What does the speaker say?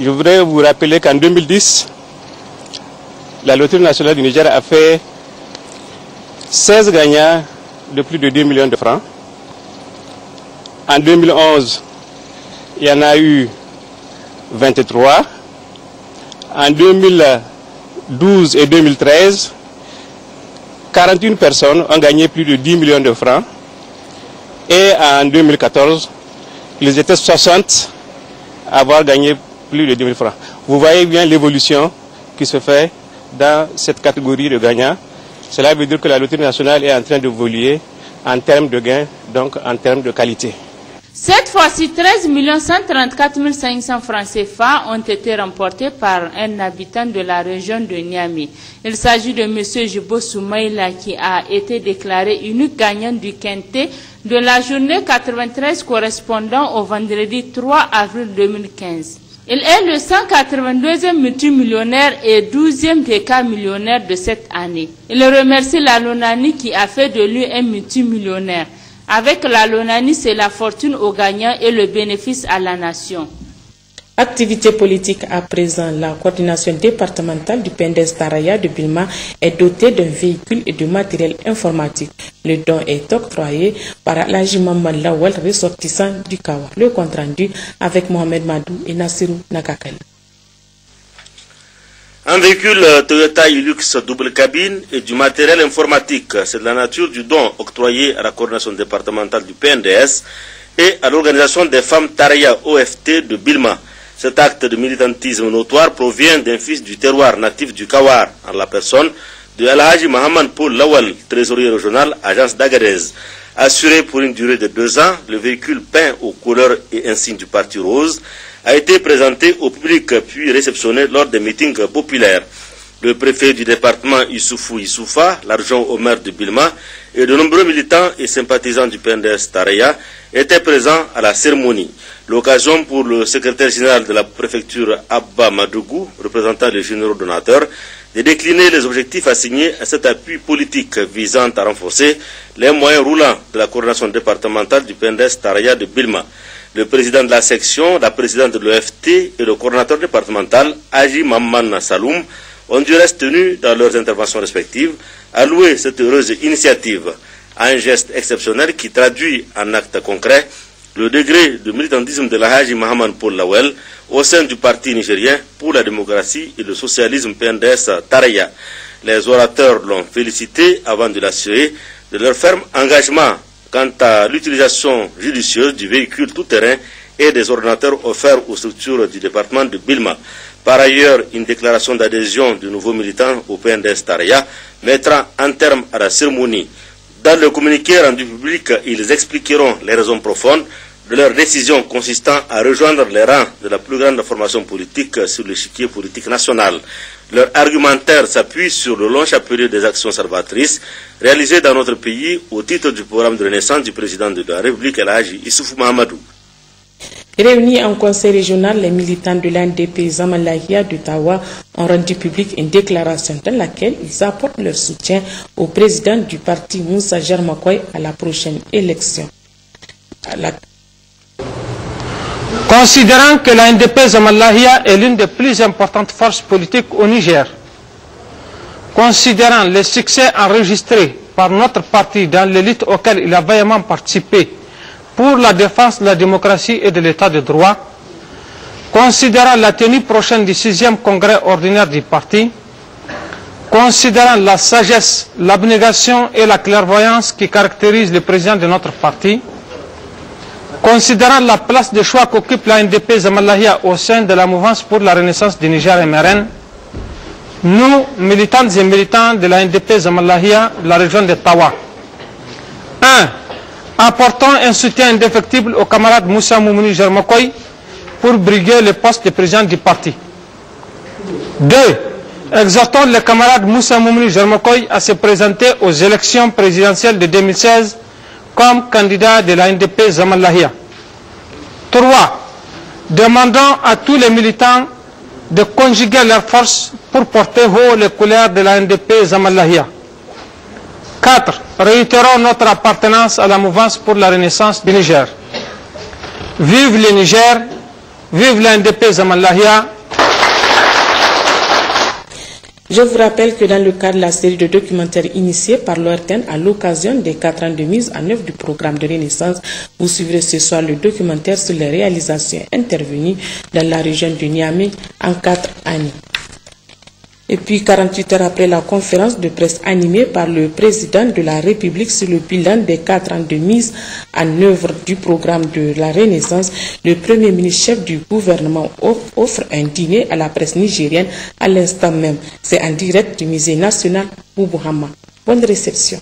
Je voudrais vous rappeler qu'en 2010, la Loterie nationale du Niger a fait 16 gagnants de plus de 2 millions de francs. En 2011, il y en a eu 23. En 2012 et 2013, 41 personnes ont gagné plus de 10 millions de francs. Et en 2014, ils étaient 60 à avoir gagné plus de 10 000 francs. Vous voyez bien l'évolution qui se fait dans cette catégorie de gagnants. Cela veut dire que la Loterie nationale est en train d'évoluer en termes de gains, donc en termes de qualité. Cette fois-ci, 13 134 500 francs CFA ont été remportés par un habitant de la région de Niamey. Il s'agit de M. Jibo Soumaïla qui a été déclaré unique gagnant du quintet de la journée 93 correspondant au vendredi 3 avril 2015. Il est le 182e multimillionnaire et 12e des cas millionnaires de cette année. Il remercie la Lonani qui a fait de lui un multimillionnaire. Avec la Lonani, c'est la fortune aux gagnants et le bénéfice à la nation. Activité politique à présent, la coordination départementale du PNDS Taraya de Bilma est dotée d'un véhicule et de matériel informatique. Le don est octroyé par Alhaji Maman Lawal, ressortissant du Kawa. Le compte rendu avec Mohamed Madou et Nassirou Nakakal. Un véhicule Toyota Hilux double cabine et du matériel informatique. C'est de la nature du don octroyé à la coordination départementale du PNDS et à l'organisation des femmes Taraya OFT de Bilma. Cet acte de militantisme notoire provient d'un fils du terroir natif du Kawar, en la personne de Alhaji Mahaman Paul Lawal, trésorier régional, agence d'Agadez. Assuré pour une durée de 2 ans, le véhicule peint aux couleurs et insignes du Parti Rose a été présenté au public puis réceptionné lors des meetings populaires. Le préfet du département Issoufou Issoufa, l'argent au maire de Bilma et de nombreux militants et sympathisants du PNDS Taraya étaient présents à la cérémonie. L'occasion pour le secrétaire général de la préfecture Abba Madougou, représentant les généraux donateurs, de décliner les objectifs assignés à cet appui politique visant à renforcer les moyens roulants de la coordination départementale du PNDS Taraya de Bilma. Le président de la section, la présidente de l'OFT et le coordinateur départemental, Haji Mamman Saloum, ont du reste tenu dans leurs interventions respectives à louer cette heureuse initiative. Un geste exceptionnel qui traduit en actes concrets le degré de militantisme de la Haji Mahaman Paul Lawal au sein du parti nigérien pour la démocratie et le socialisme PNDS Taraya. Les orateurs l'ont félicité avant de l'assurer de leur ferme engagement quant à l'utilisation judicieuse du véhicule tout-terrain et des ordinateurs offerts aux structures du département de Bilma. Par ailleurs, une déclaration d'adhésion du nouveau militant au PNDS Taraya mettra un terme à la cérémonie. Dans le communiqué rendu public, ils expliqueront les raisons profondes de leur décision consistant à rejoindre les rangs de la plus grande formation politique sur l'échiquier politique national. Leur argumentaire s'appuie sur le long chapelet des actions salvatrices réalisées dans notre pays au titre du programme de renaissance du président de la République, Alhaji Issoufou Mahamadou. Réunis en conseil régional, les militants de l'ANDP Zamalahia de Tawa ont rendu public une déclaration dans laquelle ils apportent leur soutien au président du parti Moussa Jarmakoy à la prochaine élection. Considérant que l'ANDP Zamalahia est l'une des plus importantes forces politiques au Niger, considérant les succès enregistrés par notre parti dans l'élite auquel il a vaillamment participé pour la défense de la démocratie et de l'état de droit, considérant la tenue prochaine du 6e congrès ordinaire du parti, considérant la sagesse, l'abnégation et la clairvoyance qui caractérisent le président de notre parti, considérant la place de choix qu'occupe l'ANDP Zamalahia au sein de la mouvance pour la renaissance du Niger MRN, nous, militantes et militants de l'ANDP Zamalahia de la région de Tawa, 1. Apportons un soutien indéfectible au camarade Moussa Moumouni Jarmakoy pour briguer le poste de président du parti. 2. Exhortons le camarade Moussa Moumouni Jarmakoy à se présenter aux élections présidentielles de 2016 comme candidat de la NDP Zamalahia. 3. Demandons à tous les militants de conjuguer leurs forces pour porter haut les couleurs de la NDP Zamalahia. 4. Réitérons notre appartenance à la mouvance pour la renaissance du Niger. Vive le Niger, Vive l'NDP Zamalahia. Je vous rappelle que dans le cadre de la série de documentaires initiée par l'ORTN à l'occasion des 4 ans de mise en œuvre du programme de Renaissance, vous suivrez ce soir le documentaire sur les réalisations intervenues dans la région de Niamey en 4 années. Et puis 48 heures après la conférence de presse animée par le président de la République sur le bilan des 4 ans de mise en œuvre du programme de la Renaissance, le premier ministre chef du gouvernement offre un dîner à la presse nigérienne à l'instant même. C'est en direct du musée national Boubou Hama. Bonne réception.